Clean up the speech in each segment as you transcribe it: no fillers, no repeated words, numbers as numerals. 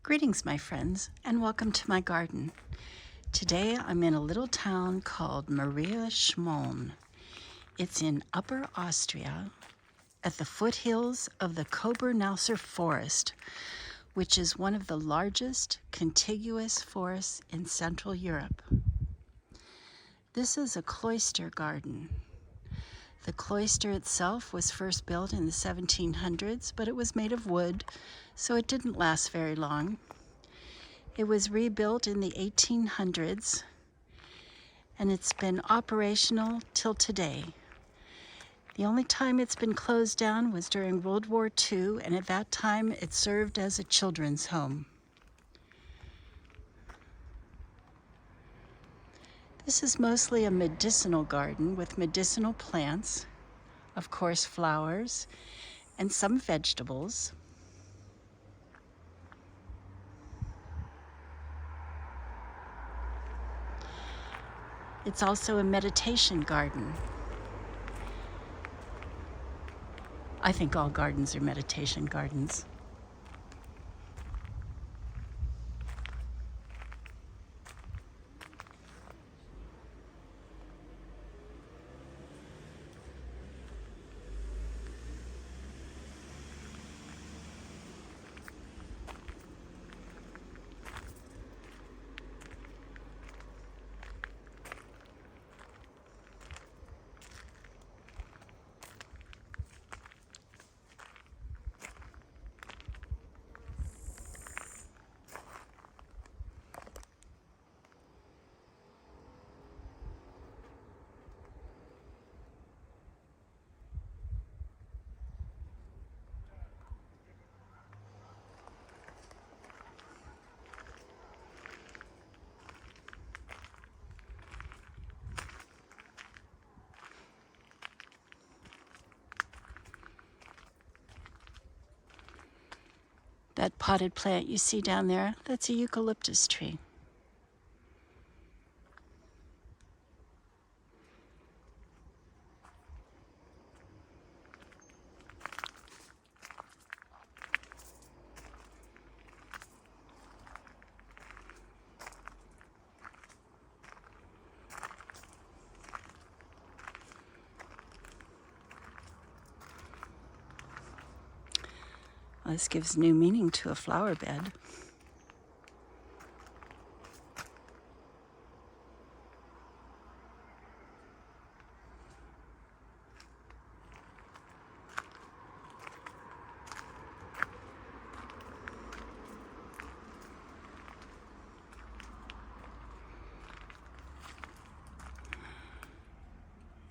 Greetings, my friends, and welcome to my garden. Today I'm in a little town called Maria Schmolln. It's in Upper Austria at the foothills of the Kobernausser Forest, which is one of the largest contiguous forests in Central Europe. This is a cloister garden. The cloister itself was first built in the 1700s, but it was made of wood, so it didn't last very long. It was rebuilt in the 1800s, and it's been operational till today. The only time it's been closed down was during World War II, and at that time it served as a children's home. This is mostly a medicinal garden with medicinal plants, of course flowers, and some vegetables. It's also a meditation garden. I think all gardens are meditation gardens. That potted plant you see down there, that's a eucalyptus tree. This gives new meaning to a flower bed.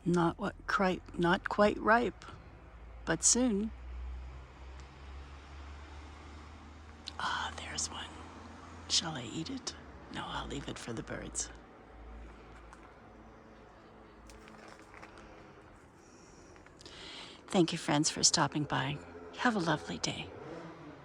Not quite ripe, but soon. There's one. Shall I eat it? No, I'll leave it for the birds. Thank you, friends, for stopping by. Have a lovely day.